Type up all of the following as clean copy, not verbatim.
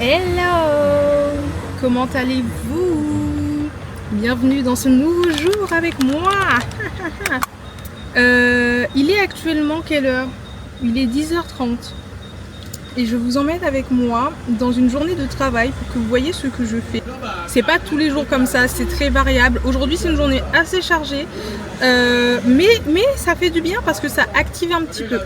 Hello! Comment allez-vous? Bienvenue dans ce nouveau jour avec moi. Il est actuellement quelle heure? Il est 10h30 et je vous emmène avec moi dans une journée de travail pour que vous voyez ce que je fais. C'est pas tous les jours comme ça, c'est très variable. Aujourd'hui c'est une journée assez chargée, mais ça fait du bien parce que ça active un petit peu.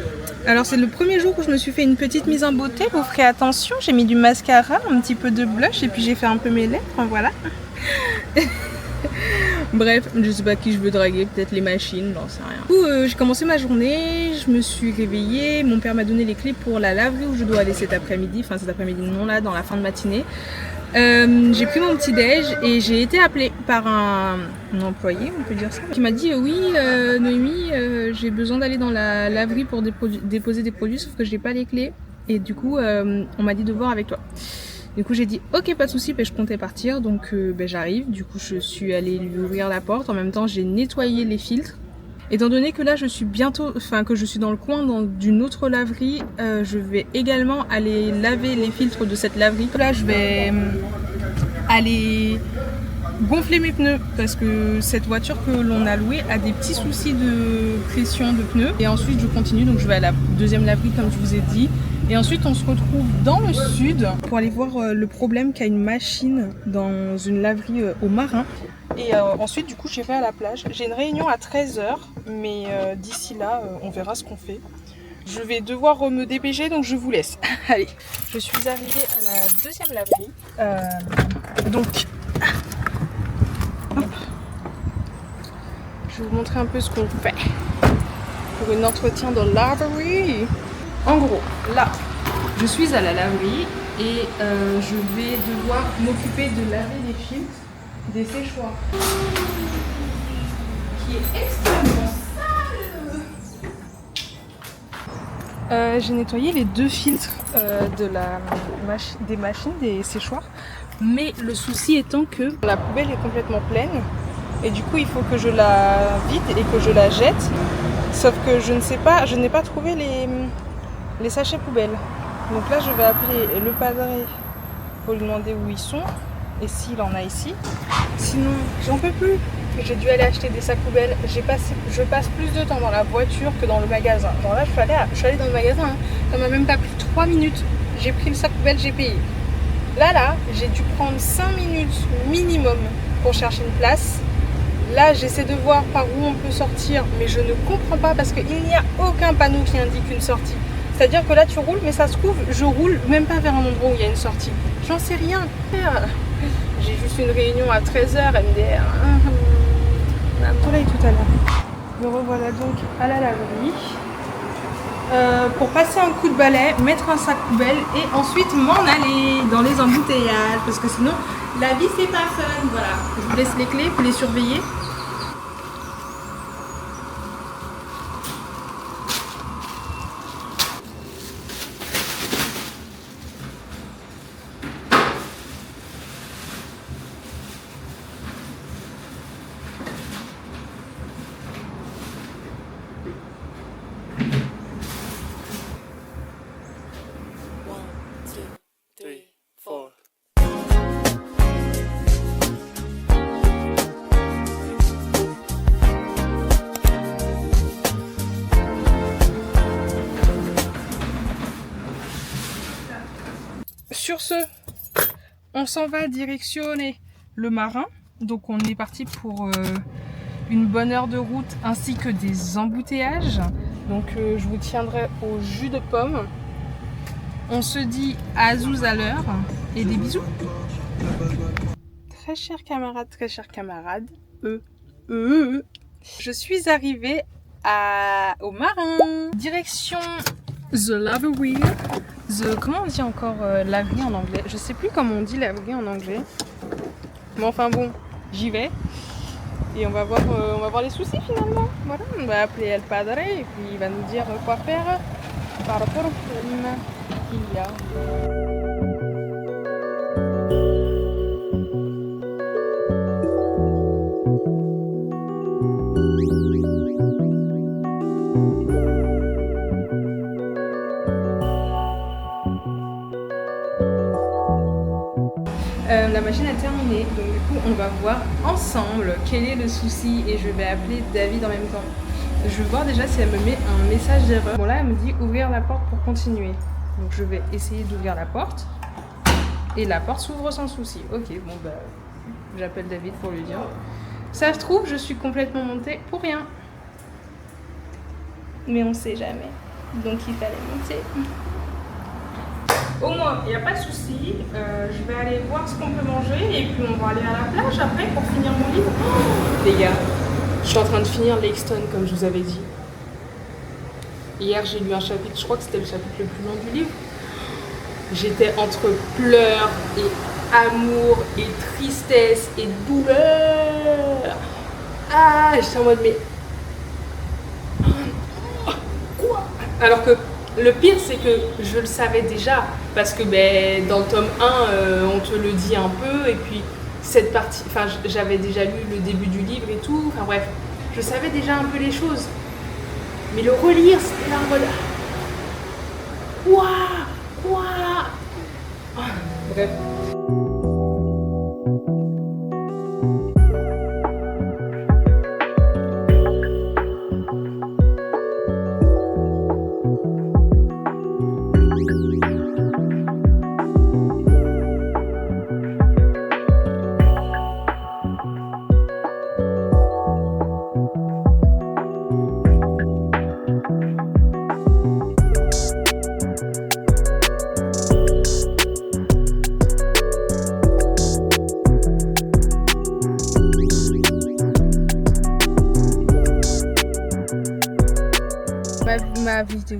Alors c'est le premier jour où je me suis fait une petite mise en beauté, vous ferez attention, j'ai mis du mascara, un petit peu de blush et puis j'ai fait un peu mes lèvres, voilà. Bref, je sais pas qui je veux draguer, peut-être les machines, j'en sais rien. Du coup, j'ai commencé ma journée, je me suis réveillée, mon père m'a donné les clés pour la laverie où je dois aller cet après-midi, enfin cet après-midi non là, dans la fin de matinée. J'ai pris mon petit déj et j'ai été appelée par un employé, on peut dire ça, qui m'a dit oui Noémie, j'ai besoin d'aller dans la laverie pour déposer des produits sauf que j'ai pas les clés et du coup on m'a dit de voir avec toi. Du coup j'ai dit ok pas de souci, je comptais partir donc j'arrive, du coup je suis allée lui ouvrir la porte, en même temps j'ai nettoyé les filtres. Étant donné que là je suis que je suis dans le coin d'une autre laverie, je vais également aller laver les filtres de cette laverie. Là je vais aller gonfler mes pneus parce que cette voiture que l'on a louée a des petits soucis de pression de pneus. Et ensuite je continue, donc je vais à la deuxième laverie comme je vous ai dit. Et ensuite on se retrouve dans le sud pour aller voir le problème qu'a une machine dans une laverie au Marin. Et ensuite du coup j'irai à la plage. J'ai une réunion à 13h, mais d'ici là on verra ce qu'on fait. Je vais devoir me dépêcher donc je vous laisse. Allez, je suis arrivée à la deuxième laverie. Donc hop. Je vais vous montrer un peu ce qu'on fait pour un entretien de laverie. En gros, là, je suis à la laverie et je vais devoir m'occuper de laver les filtres des séchoirs. Qui est extrêmement sale. J'ai nettoyé les deux filtres des machines, des séchoirs. Mais le souci étant que la poubelle est complètement pleine. Et du coup, il faut que je la vide et que je la jette. Sauf que je n'ai pas trouvé les sachets poubelles. Donc là, je vais appeler le padré pour lui demander où ils sont et s'il en a ici. Sinon, j'en peux plus. J'ai dû aller acheter des sacs poubelles. Je passe plus de temps dans la voiture que dans le magasin. Genre là, je suis allée dans le magasin. Hein. Ça m'a même pas pris 3 minutes. J'ai pris le sac poubelle, j'ai payé. Là, j'ai dû prendre 5 minutes minimum pour chercher une place. Là, j'essaie de voir par où on peut sortir, mais je ne comprends pas parce qu'il n'y a aucun panneau qui indique une sortie. C'est-à-dire que là, tu roules, mais ça se trouve, je roule même pas vers un endroit où il y a une sortie. J'en sais rien. J'ai juste une réunion à 13h, MDR. On a un soleil tout à l'heure. Me revoilà donc à la laverie. Pour passer un coup de balai, mettre un sac poubelle et ensuite m'en aller dans les embouteillages parce que sinon la vie c'est pas fun. Voilà, je vous laisse les clés, vous les surveiller. Sur ce, on s'en va directionner le Marin. Donc on est parti pour une bonne heure de route ainsi que des embouteillages. Donc je vous tiendrai au jus de pomme. On se dit à tout à l'heure et des bisous. Très chers camarades, je suis arrivée au Marin. Direction The Lavery. Comment on dit encore laverie en anglais? Je sais plus comment on dit laverie en anglais. Mais enfin bon, j'y vais. Et on va voir les soucis finalement. Voilà, on va appeler El Padre et puis il va nous dire quoi faire par rapport au problème qu'il y a. La machine a terminé, donc du coup on va voir ensemble quel est le souci et je vais appeler David en même temps. Je vais voir déjà si elle me met un message d'erreur. Bon là elle me dit ouvrir la porte pour continuer. Donc je vais essayer d'ouvrir la porte. Et la porte s'ouvre sans souci. Ok, bon bah j'appelle David pour lui dire. Ça se trouve je suis complètement montée pour rien. Mais on sait jamais. Donc il fallait monter. Au moins, il n'y a pas de souci. Je vais aller voir ce qu'on peut manger et puis on va aller à la plage après pour finir mon livre. Oh, les gars, je suis en train de finir Lexton comme je vous avais dit. Hier, j'ai lu un chapitre, je crois que c'était le chapitre le plus long du livre. J'étais entre pleurs et amour et tristesse et douleur. Ah, j'étais en mode mais... Quoi? Alors que... Le pire, c'est que je le savais déjà, parce que dans le tome 1, on te le dit un peu, et puis cette partie, enfin j'avais déjà lu le début du livre et tout, enfin bref, je savais déjà un peu les choses. Mais le relire, c'était là en mode... Quoi Bref.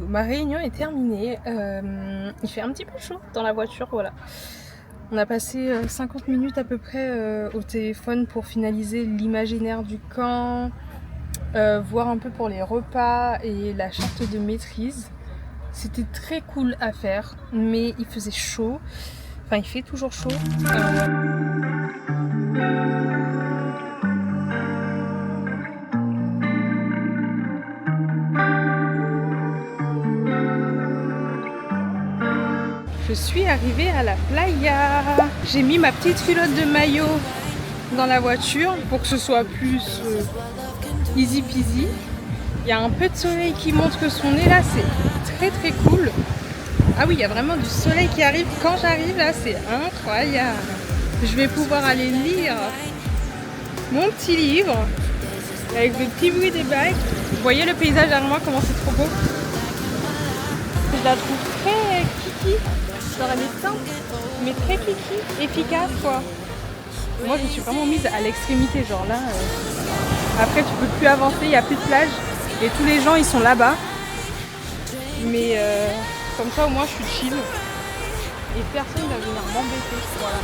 Ma réunion est terminée. Il fait un petit peu chaud dans la voiture, voilà. On a passé 50 minutes à peu près au téléphone pour finaliser l'imaginaire du camp, voir un peu pour les repas et la charte de maîtrise. C'était très cool à faire, mais il faisait chaud. Enfin, il fait toujours chaud. Je suis arrivée à la playa. J'ai mis ma petite culotte de maillot dans la voiture pour que ce soit plus easy peasy. Il y a un peu de soleil qui montre son nez là, c'est très très cool. Ah oui, il y a vraiment du soleil qui arrive quand j'arrive là, c'est incroyable. Je vais pouvoir aller lire mon petit livre avec le petit bruit des bagues. Vous voyez le paysage derrière moi, comment c'est trop beau. Je la trouve très kiki. Genre elle est simple, mais très kiki, efficace quoi. Moi je me suis vraiment mise à l'extrémité, genre là, après tu peux plus avancer, il n'y a plus de plage et tous les gens ils sont là-bas. Mais comme ça au moins je suis chill et personne va venir m'embêter, voilà.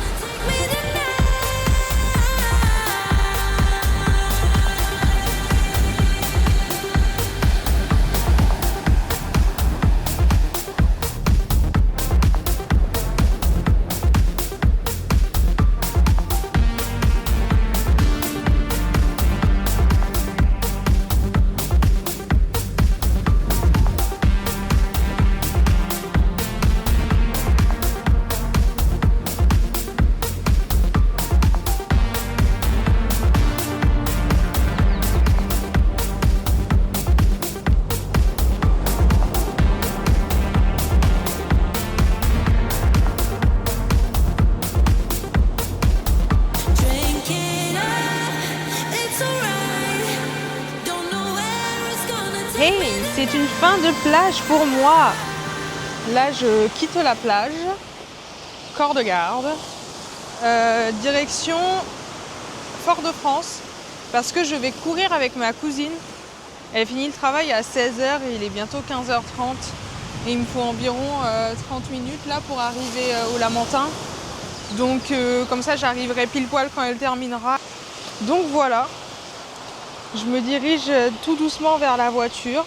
Hey, c'est une fin de plage pour moi. Là, je quitte la plage, corps de garde, direction Fort-de-France, parce que je vais courir avec ma cousine. Elle finit le travail à 16h et il est bientôt 15h30. Et il me faut environ 30 minutes là pour arriver au Lamentin. Donc comme ça, j'arriverai pile poil quand elle terminera. Donc voilà. Je me dirige tout doucement vers la voiture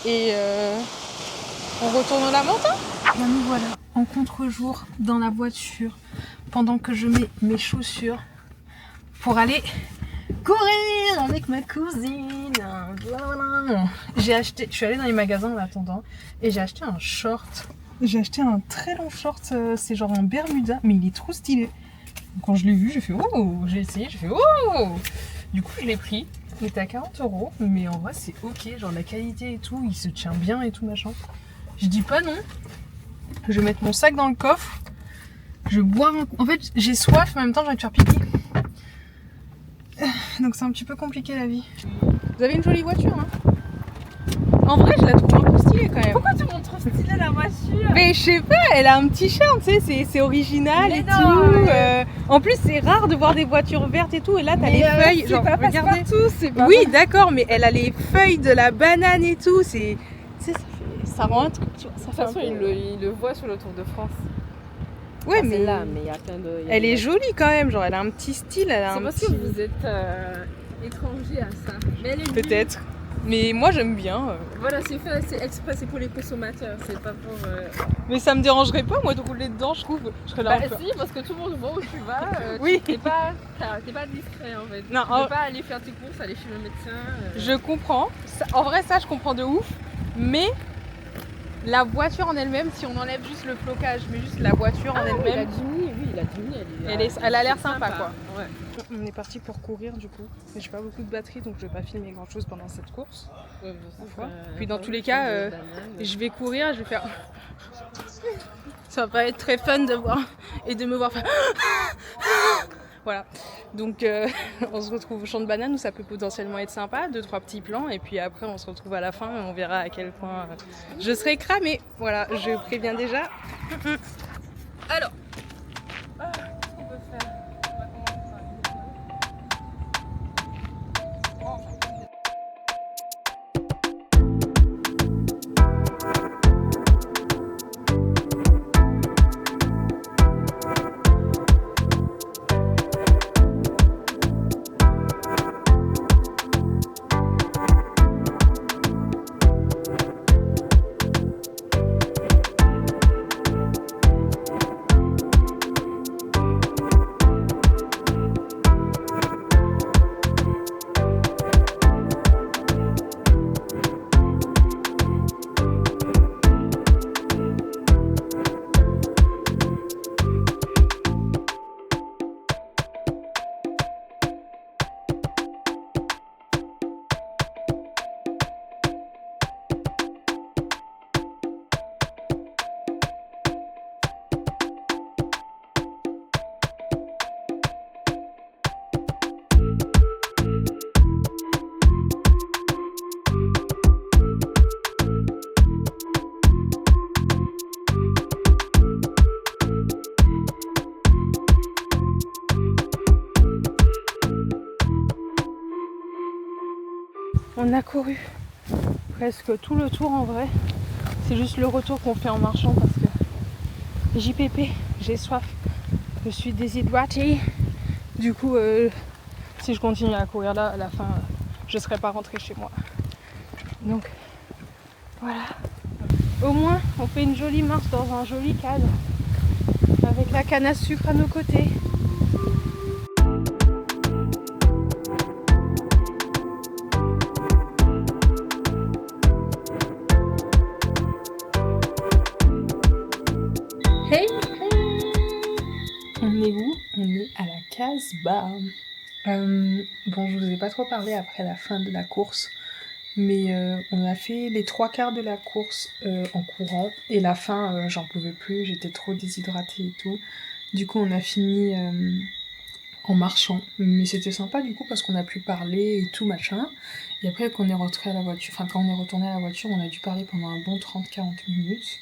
et on retourne au Lamentin. Bien, nous voilà en contre-jour dans la voiture pendant que je mets mes chaussures pour aller courir avec ma cousine. Je suis allée dans les magasins en attendant et j'ai acheté un short. J'ai acheté un très long short, c'est genre un Bermuda, mais il est trop stylé. Quand je l'ai vu, j'ai fait oh, j'ai essayé, j'ai fait oh. Du coup, je l'ai pris. Il était à 40 €, mais en vrai, c'est ok. Genre la qualité et tout, il se tient bien et tout machin. Je dis pas non. Je vais mettre mon sac dans le coffre. Je bois un coup. En fait, j'ai soif, mais en même temps, j'ai envie de faire pipi. Donc c'est un petit peu compliqué la vie. Vous avez une jolie voiture, hein? En vrai, je la trouve un peu stylée quand même. Pourquoi tu montres trop stylé la voiture? Mais je sais pas, elle a un petit charme, tu sais, c'est original mais et non, tout. mais... En plus, c'est rare de voir des voitures vertes et tout. Et là, t'as les feuilles. Genre, pas regardez. partout, c'est pas. Oui, d'accord, mais elle a les feuilles de la banane et tout. C'est, tu sais, ça rend un truc. Tu vois, ça De fait toute façon, il le voit sur le Tour de France. Ouais, Ah, mais là, mais il y a plein de. elle est jolie quand même. Genre, elle a un petit style. Elle a C'est un parce petit... que vous êtes étranger à ça. Mais elle est Peut-être. Mais moi, j'aime bien. Voilà, c'est fait, c'est exprès, c'est pour les consommateurs, c'est pas pour. Mais ça me dérangerait pas, moi, de rouler dedans, je trouve. Je serais là un peu. Si, parce que tout le monde voit où tu vas. Oui. T'es pas discret en fait. Non, tu peux pas aller faire tes courses, aller chez le médecin. Je comprends. En vrai, ça, je comprends de ouf. Mais la voiture en elle-même, si on enlève juste le flocage, mais juste la voiture en Oui, la elle-même, Jimny, elle a l'air sympa, quoi. Ouais. On est parti pour courir du coup. Mais j'ai pas beaucoup de batterie, donc je vais pas filmer grand chose pendant cette course. Ouais, Puis dans tous les cas, je vais courir, je vais faire. Ça va pas être très fun de voir et de me voir faire. Voilà. Donc on se retrouve au champ de bananes où ça peut potentiellement être sympa, 2-3 petits plans, et puis après on se retrouve à la fin et on verra à quel point je serai cramée. Voilà, je préviens déjà. Alors. Qu'est-ce qu'on peut faire? On va commencer par les On a couru presque tout le tour en vrai. C'est juste le retour qu'on fait en marchant parce que JPP, j'ai soif. Je suis déshydratée. Du coup, si je continue à courir là, à la fin, je ne serai pas rentrée chez moi. Donc, voilà. Au moins, on fait une jolie marche dans un joli cadre. Avec la canne à sucre à nos côtés. Hey, hey. On est où? On est à la Casbah. Bon, je vous ai pas trop parlé après la fin de la course, mais on a fait les 3/4 de la course en courant, et la fin, j'en pouvais plus, j'étais trop déshydratée et tout. Du coup, on a fini en marchant, mais c'était sympa du coup parce qu'on a pu parler et tout machin. Et après, quand on est rentré à la voiture, enfin quand on est retourné à la voiture, on a dû parler pendant un bon 30-40 minutes.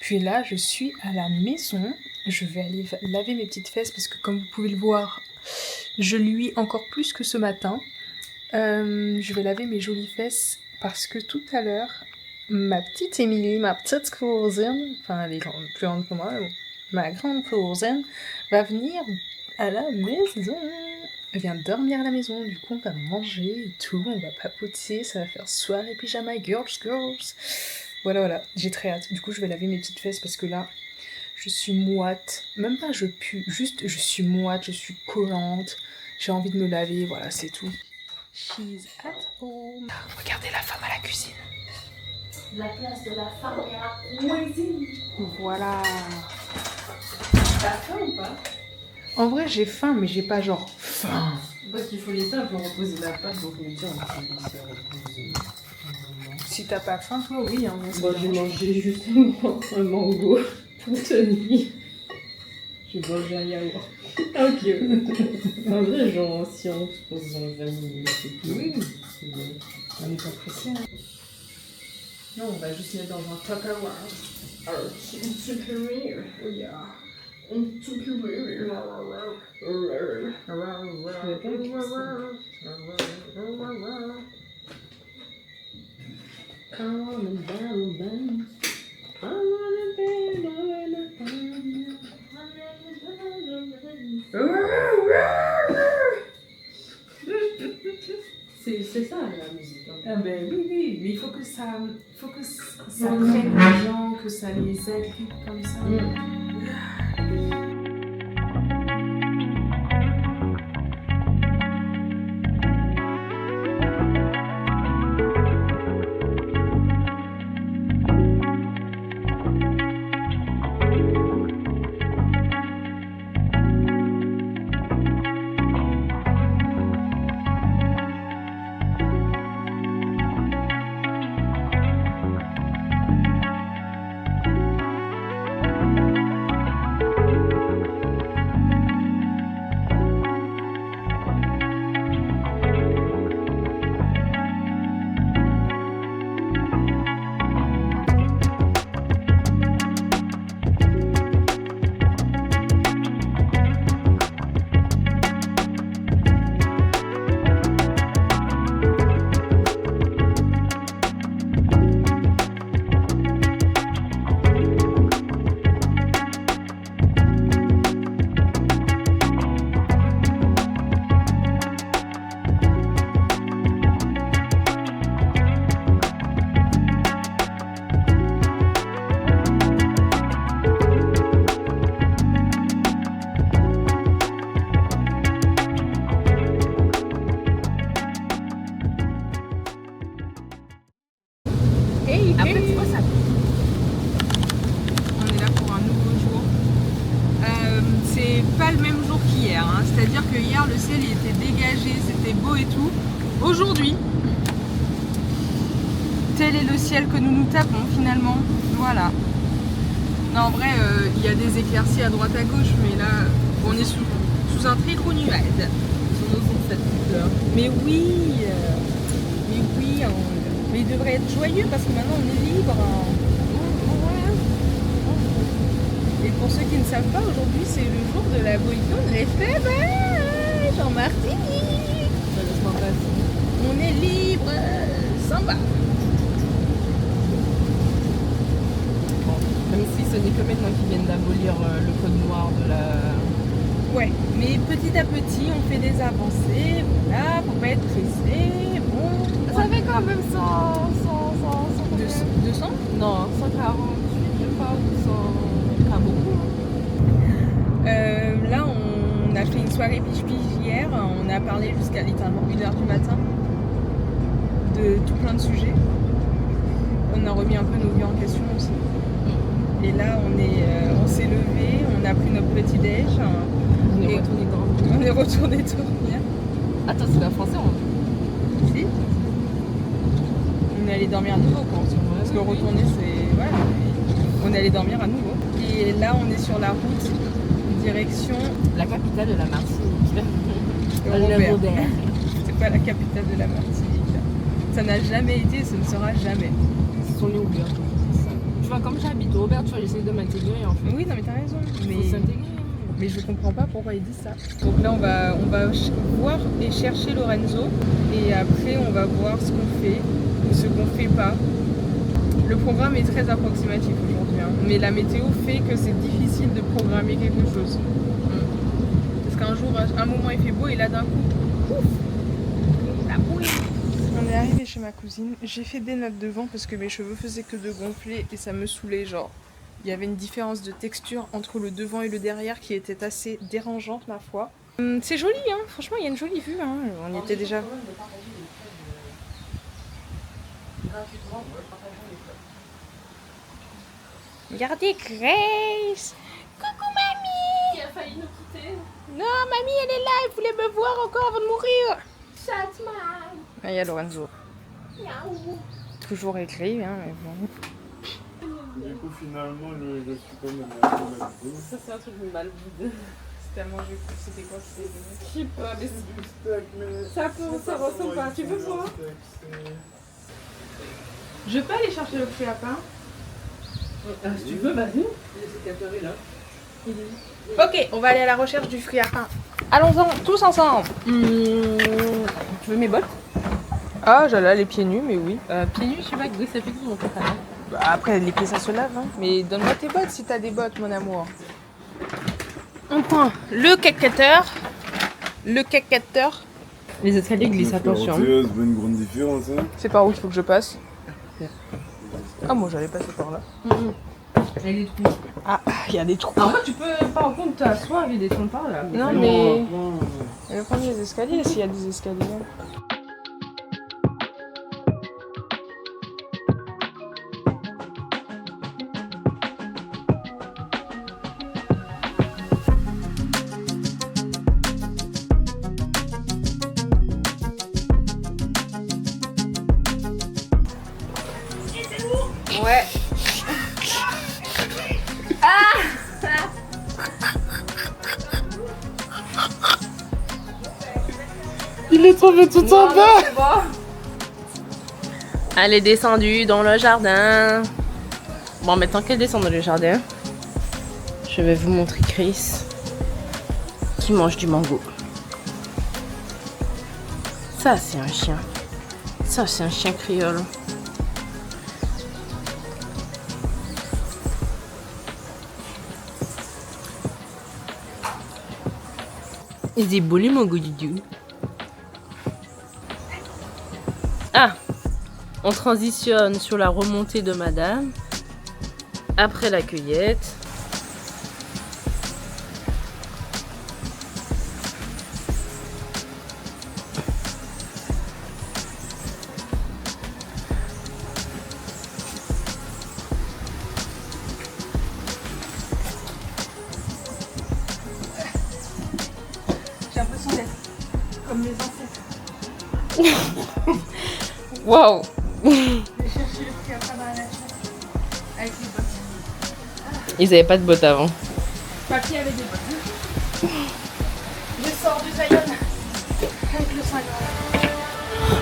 Puis là, je suis à la maison. Je vais aller laver mes petites fesses parce que comme vous pouvez le voir, je luis encore plus que ce matin. Je vais laver mes jolies fesses parce que tout à l'heure, ma petite Émilie, ma petite cousine, enfin elle est plus grande que moi, ma grande cousine, va venir à la maison. Elle vient dormir à la maison, du coup on va manger et tout, on va papoter, ça va faire soirée pyjama girls. Voilà, j'ai très hâte. Du coup je vais laver mes petites fesses parce que là, je suis moite, même pas je pue, juste je suis moite, je suis collante, j'ai envie de me laver, voilà c'est tout. She's at home. Regardez la femme à la cuisine. La place de la femme est à cuisine. Voilà. T'as faim ou pas? En vrai, j'ai faim, mais j'ai pas genre faim. Parce qu'il faut laisser un peu reposer la pâte, donc le dire on peut laisser reposer. Si t'as pas faim, toi, oui. Hein, Bon, j'ai mangé juste un mango pour tenir. J'ai mangé un yaourt. Ok. En vrai, genre, si on se pose dans 20 minutes, c'est tout. Oui, c'est bon. On n'est pas pressé. Hein. Non, on va juste mettre dans un Tupperware. Un Tupperware. Oh yeah. Un Tupperware. Come and battle dance. C'est ça la musique. Hein. Ah ben oui, mais il faut que ça prenne les gens, que ça les agrippe comme ça. Après, c'est quoi ça? On est là pour un nouveau jour. C'est pas le même jour qu'hier, hein. C'est-à-dire que hier le ciel il était dégagé, c'était beau et tout. Aujourd'hui, tel est le ciel que nous nous tapons finalement. Voilà. Non, en vrai, il y a des éclaircies à droite à gauche, mais là, on est sous un très gros nuage. Mais oui, mais il devrait être joyeux parce que maintenant on est libre. Et pour ceux qui ne savent pas, aujourd'hui c'est le jour de la boycott de l'FMH en Martinique. On est libre, sympa. Même si ce n'est que maintenant qu'ils viennent d'abolir le code noir de la... Ouais, mais petit à petit on fait des avancées, voilà, faut pas être pressé, bon. Ça fait quand même 100 200 Non, 148, je crois, ou 100... Pas beaucoup. Là on a fait une soirée piche-piche hier, on a parlé jusqu'à littéralement 1h du matin de tout plein de sujets. On a remis un peu nos vies en question aussi. Et là on s'est levé, on a pris notre petit déj. On est retourné dormir. On est retourné dormir. Attends, c'est pas français on... Si. On est allé dormir à nouveau quoi. Parce que retourner c'est... Voilà. On est allé dormir à nouveau. Et là on est sur la route direction... La capitale de la Martinique. Robert. C'est pas la capitale de la Martinique. Ça n'a jamais été et ce ne sera jamais. Ce sont les Robert. Tu vois, comme j'habite au Robert, tu vois, j'essaie de m'intégrer en fait. Oui, non mais t'as raison. Faut s'intégrer. Mais je comprends pas pourquoi il dit ça. Donc là on va voir et chercher Lorenzo et après on va voir ce qu'on fait ou ce qu'on fait pas. Le programme est très approximatif aujourd'hui, hein. Mais la météo fait que c'est difficile de programmer quelque chose. Parce qu'un jour, un moment il fait beau et là d'un coup, ouf, la bouille. On est arrivé chez ma cousine, j'ai fait des nattes de vent parce que mes cheveux faisaient que de gonfler et ça me saoulait, genre. Il y avait une différence de texture entre le devant et le derrière qui était assez dérangeante ma foi. C'est joli, hein. Franchement il y a une jolie vue, hein. On y était déjà. Regardez Grace. Coucou mamie. Qui a failli nous quitter. Non, mamie, elle est là, elle voulait me voir encore avant de mourir. Chatman. Ah, il y a Lorenzo. Miaou. Toujours écrit, hein, mais bon. Du coup, finalement, je suis pas mal. Ça, c'est un truc de mal. C'était à manger, c'était quoi qui s'est donné? Je sais pas, mais ça ressemble pas. Tu veux voir? Je peux aller chercher le fruit à pain? Si tu veux, vas-y. C'est capturé là. Ok, on va aller à la recherche du fruit à pain. Allons-en, tous ensemble. Tu veux mes bottes? Ah, j'allais les pieds nus, mais oui. Pieds nus, je sais pas, oui, ça fait tout mon pantalon. Bah, après, les pieds, ça se lave. Hein. Mais donne-moi tes bottes si t'as des bottes, mon amour. On prend le cacateur. Le cacateur. Les escaliers glissent, attention. C'est une grande différence. Hein. C'est par où qu'il faut que je passe? Ah, moi, j'allais passer par là. Il y a des trous. Ah, il y a des trous. En fait, tu peux par contre t'asseoir, il y a des trous par là. Non, mais... Je vais prendre les escaliers s'il y a des escaliers. Ouais. Il est tombé tout en bas. Elle est descendue dans le jardin. Bon, maintenant qu'elle descend dans le jardin, je vais vous montrer Chris qui mange du mango. Ça, c'est un chien. Ça, c'est un chien créole. Il dit bouli mango du. Ah, on transitionne sur la remontée de madame. Après la cueillette. J'ai l'impression d'être comme les ancêtres. Waouh! Je vais chercher le fruit à pain dans la nature. Avec les bottes. Ils avaient pas de bottes avant. Papy avec des bottes. Je sors du Zion. Avec le sang.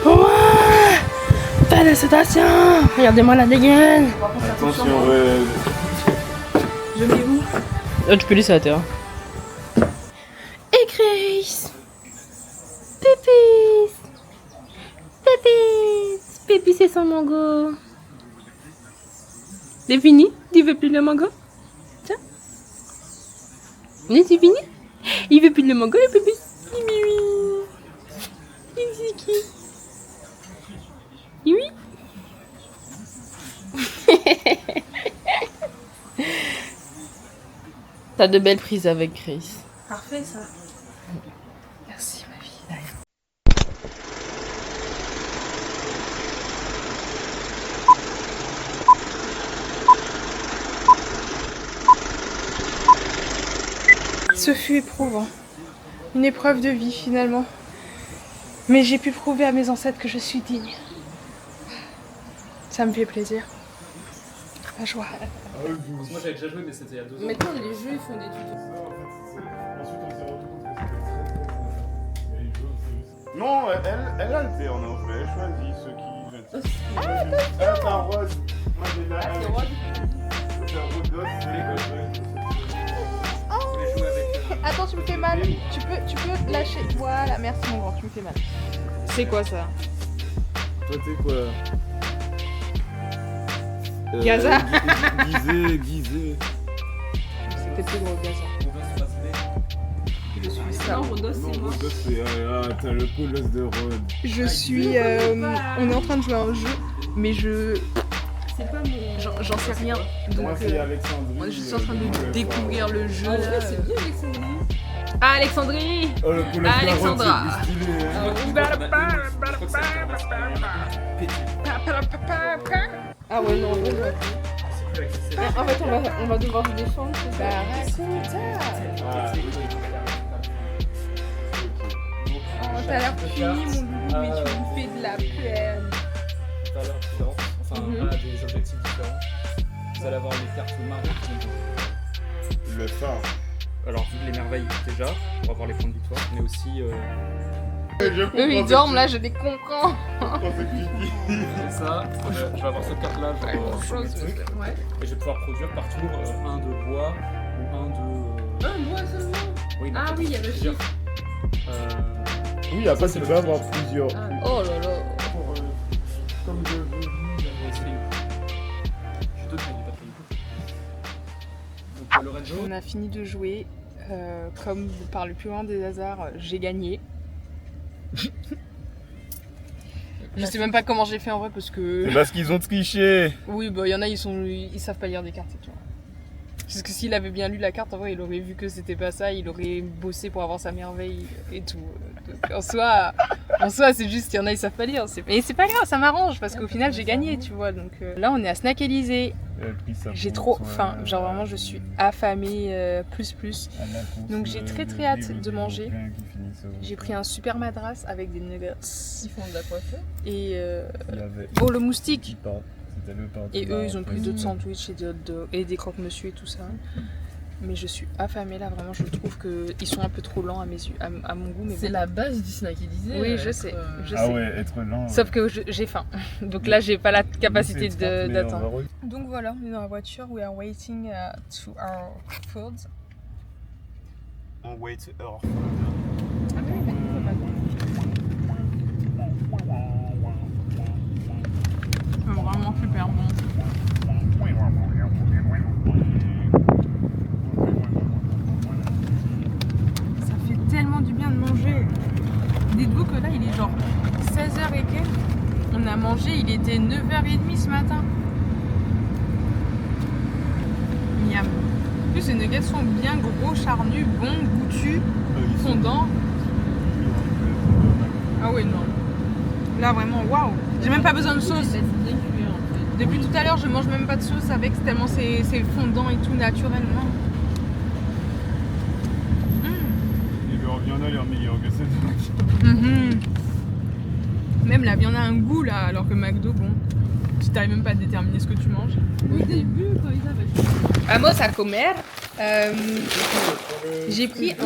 Ouais! Félicitations! Regardez-moi la dégaine! Attention, Je mets où? Oh, tu peux laisser à terre. Et Chris! Pépis! Pépis! Pépis, c'est son mango. C'est fini? Tu veux plus le mango? Tiens. C'est fini? Il veut plus le mango, le Pépis? Oui. C'est qui? Oui. T'as de belles prises avec Chris. Parfait ça. Merci ma vie. Ce fut éprouvant. Une épreuve de vie finalement. Mais j'ai pu prouver à mes ancêtres que je suis digne. Ça me fait plaisir. La joie. Moi j'avais déjà joué mais c'était il y a 2 ans. Maintenant les jeux ils font des tutos. Ensuite, on s'est rendu compte que c'était très. Non, elle alterne en fait. Elle choisit ceux qui. Ah, c'est un rose. Moi j'ai la. C'est rose. C'est un rose gosse, c'est Je voulais jouer avec Attends, tu me fais mal. Tu peux lâcher. Voilà, merci mon grand, tu me fais mal. C'est quoi ça? Toi, t'es quoi? Gaza. Guisé. C'était plus gros Gaza. Je suis ça. Non, Rodos Non, c'est moi. Rhodos, c'est. Ah, t'as le colosse de Rhodes. Je suis. On est en train de jouer à un jeu, mais C'est pas mon. j'en sais rien. Donc, Moi, c'est Alexandrie. je suis en train de découvrir le jeu. En vrai, c'est bien Alexandrie. Ah, Alexandrie! Oh, le colosse Alexandra. de Rhodes, c'est plus stylé. Hein. Ah ouais, non, en fait, on va devoir se défendre. Bah, raconte ça! Ah, t'as l'air puni, mon loulou, mais tu me fais de la peine. Valeurs différentes, enfin Mhm. des objectifs différents. Vous allez avoir les cartes marron qui Le phare. alors les merveilles déjà, pour avoir les points de victoire, mais aussi Eux, ils dorment, là, je les comprends. ça, je vais avoir cette carte là, Chose, ouais. et je vais pouvoir produire par tour un de bois ou un de... Un bois seulement. Oui, Ah oui, il y a le plusieurs. chiffre. Oui, après, tu peux avoir plusieurs. Oh là là. Pour, comme je te dis, pas donc Lorenzo. On a fini de jouer. Comme par le plus loin des hasards, j'ai gagné. Je sais même pas comment j'ai fait en vrai parce que. C'est parce qu'ils ont triché. Oui, bah il y en a, ils savent pas lire des cartes et tout. Parce que s'il avait bien lu la carte, en vrai, il aurait vu que c'était pas ça, il aurait bossé pour avoir sa merveille et tout. Donc, en soi, c'est juste qu'il y en a, ils savent pas lire. Et c'est pas grave, ça m'arrange parce qu'au final, j'ai gagné, tu vois. Donc là, on est à Snack Élysée. J'ai trop faim, genre vraiment, je suis affamée plus. Donc j'ai très hâte de manger. J'ai pris un super madras avec des nuggets. Ils font de la coiffure. Et oh, le moustique. Et eux, ils ont pris d'autres sandwichs et et des croque-monsieur et tout ça. Mais je suis affamée là, vraiment, je trouve qu'ils sont un peu trop lents à mes yeux, à mon goût. Mais C'est bon. la base du Snack Élysée. Oui, je sais. Ah ouais, être lent. Sauf que j'ai faim. Donc là, j'ai pas la capacité C'est 30, mais d'attendre. on va Donc voilà, on est dans la voiture. We are waiting to our food. On wait heure. Ah oui, mais c'est pas bon. Vraiment super bon. Ça fait tellement du bien de manger. Dites-vous que là, il est genre 16h et quelques. On a mangé, il était 9h30 ce matin. Miam. En plus, les nuggets sont bien gros, charnus, bons, goûtus, fondants. Ah ouais, non. Là, vraiment, waouh. J'ai même pas besoin de sauce. Depuis tout à l'heure, je mange même pas de sauce avec, tellement c'est fondant et tout naturellement. Les beurre viande est meilleur que ça. Même la viande a un goût là, alors que McDo, bon, tu t'arrives même pas à déterminer ce que tu manges. Au début, quand ils avaient Vamos a comer. J'ai pris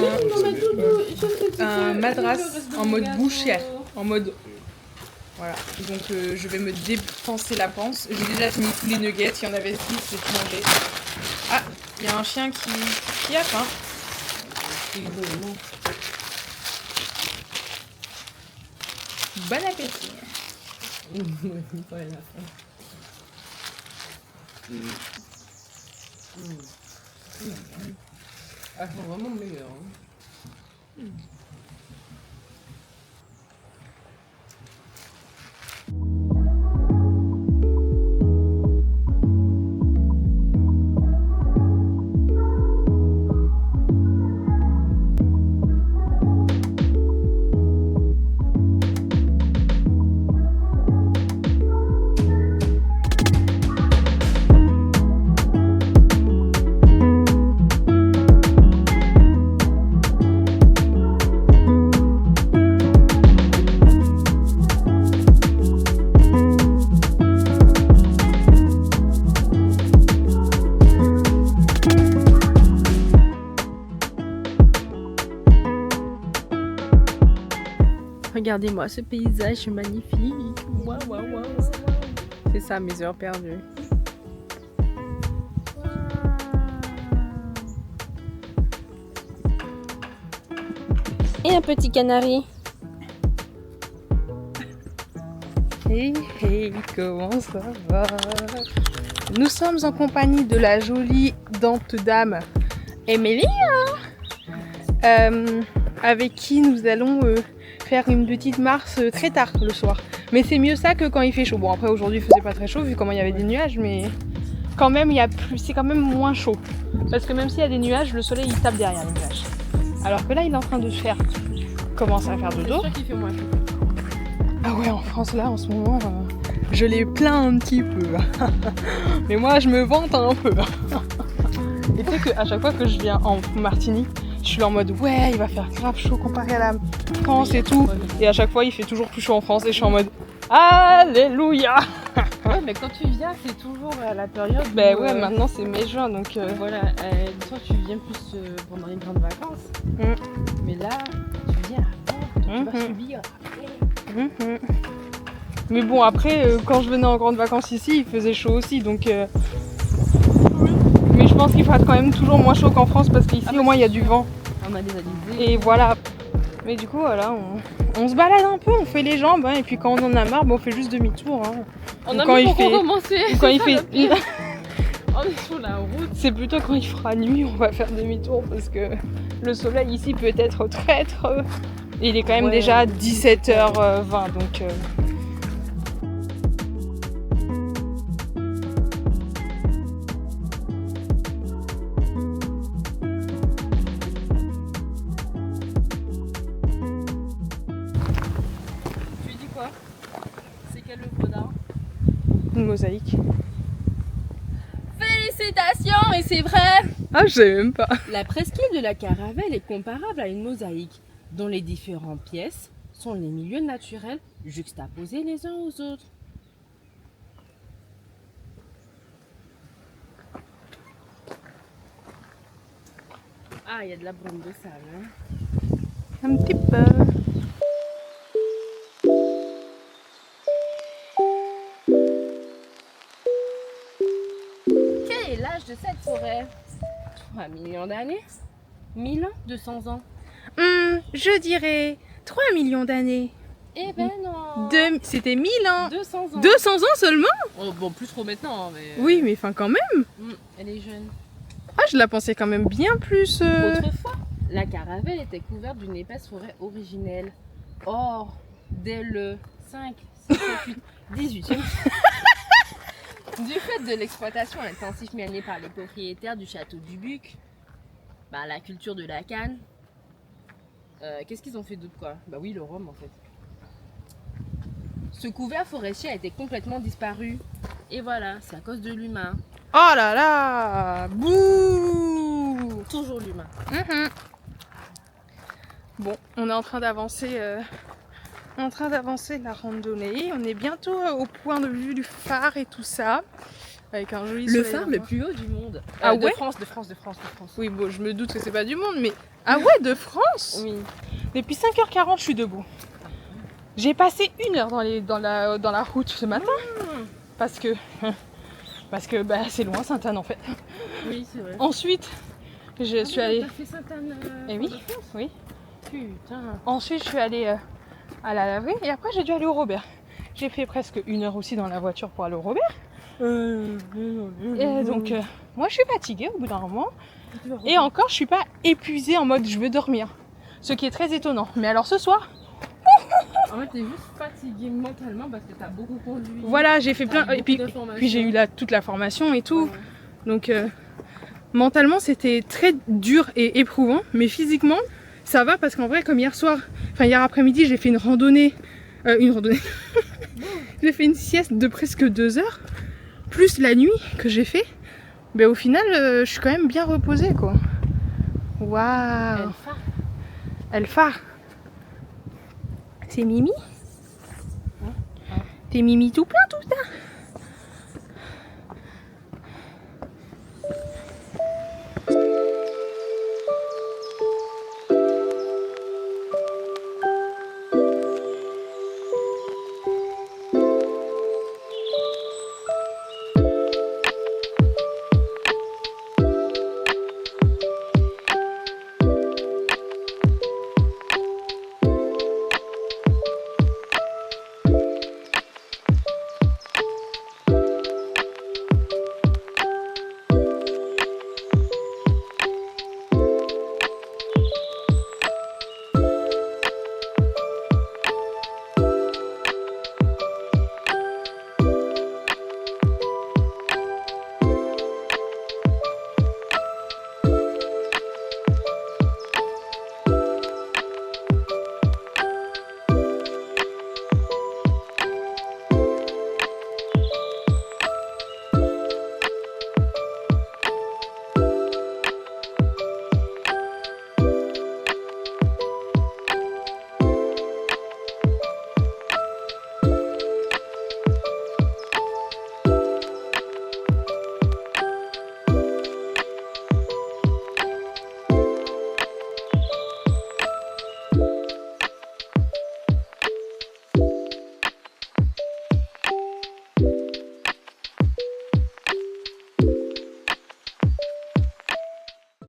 un madras en mode bouchère, en mode. Voilà, donc je vais me dépenser la panse. J'ai déjà fini tous les nuggets, il y en avait 6, j'ai tout mangé. Ah, il y a un chien qui a faim. Bon appétit. elles sont vraiment meilleures. Regardez-moi ce paysage magnifique. Waouh, waouh, waouh. C'est ça mes heures perdues. Et un petit canari. Hey, hey, comment ça va? Nous sommes en compagnie de la jolie dente dame Emilia, avec qui nous allons faire une petite marche très tard le soir. Mais c'est mieux ça que quand il fait chaud. Bon, après aujourd'hui il faisait pas très chaud vu comment il y avait des nuages, mais quand même c'est quand même moins chaud. Parce que même s'il y a des nuages, le soleil il tape derrière les nuages. Alors que là il est en train de commencer à faire de dos. C'est sûr qu'il fait moins chaud. Ah ouais, en France là en ce moment, je les plains un petit peu. Mais moi je me vante un peu. Et tu sais qu'à chaque fois que je viens en Martinique, Je suis là en mode ouais, il va faire grave chaud comparé à la France et tout. Et à chaque fois, il fait toujours plus chaud en France et je suis en mode alléluia. Ouais, mais quand tu viens, c'est toujours à la période. Ben où, ouais, maintenant c'est mai-juin donc. Voilà, toi tu viens plus pendant les grandes vacances. Mais là, tu viens avant, tu vas subir. Mais bon, après, quand je venais en grandes vacances ici, il faisait chaud aussi donc. Mais je pense qu'il fera quand même toujours moins chaud qu'en France parce qu'ici au moins il y a du vent. On a des alizés. Et voilà. Mais du coup, voilà, on se balade un peu, on fait les jambes hein, et puis quand on en a marre, on fait juste demi-tour. Hein. On a quand même il fait- recommencé. Quand il fait. On est sur la route. C'est plutôt quand il fera nuit, on va faire demi-tour parce que le soleil ici peut être traître. Et il est quand même déjà 17h20 donc. Tu dis quoi? C'est quelle œuvre d'art? Une mosaïque. Félicitations, et c'est vrai! Ah, je sais même pas. La presqu'île de la Caravelle est comparable à une mosaïque, dont les différentes pièces sont les milieux naturels juxtaposés les uns aux autres. Ah, il y a de la brume de sable. Hein. Un petit peu. Quel est l'âge de cette forêt? 3 millions d'années? 1000 ans? 200 ans? Je dirais 3 millions d'années. Eh ben non! C'était 1000 ans. 200 ans! 200 ans seulement? Oh, bon, plus trop maintenant, mais... Oui, mais enfin quand même. Elle est jeune. Ah, je la pensais quand même bien plus. Autrefois, la Caravelle était couverte d'une épaisse forêt originelle. Or, dès le 5, 6, 7, 8, 18e du fait de l'exploitation intensive menée par les propriétaires du château du Buc, la culture de la canne, qu'est-ce qu'ils ont fait d'autre quoi? Bah oui, le rhum en fait. Ce couvert forestier a été complètement disparu. Et voilà, c'est à cause de l'humain. Oh là là. Bouh. Toujours l'humain. Bon, on est en train d'avancer la randonnée. On est bientôt au point de vue du phare et tout ça. Avec un joli Le soleil phare dans le le- plus haut du monde. Ah de ouais? France. Oui, bon, je me doute que c'est pas du monde, mais... Ah ouais, de France? Oui. Depuis 5h40, je suis debout. J'ai passé 1 heure dans la route ce matin. Parce que c'est loin Sainte-Anne en fait. Oui, c'est vrai. Ensuite, je suis allée... T'as fait Sainte-Anne Eh oui, oui. Putain. Ensuite, je suis allée à la laverie et après, j'ai dû aller au Robert. J'ai fait presque 1 heure aussi dans la voiture pour aller au Robert. Et donc, moi, je suis fatiguée au bout d'un moment. Et encore, je suis pas épuisée en mode je veux dormir. Ce qui est très étonnant. Mais alors ce soir, En fait, t'es juste fatiguée mentalement parce que t'as beaucoup conduit. voilà, j'ai fait plein... T'as Et puis beaucoup d'informations. j'ai eu toute la formation et tout. Ouais. Donc, mentalement, c'était très dur et éprouvant. Mais physiquement, ça va parce qu'en vrai, comme hier après-midi, j'ai fait une randonnée. J'ai fait une sieste de presque 2 heures. Plus la nuit que j'ai fait. Ben, au final, je suis quand même bien reposée, quoi. Waouh! Elle phare. C'est Mimi? T'es Mimi tout plein tout ça?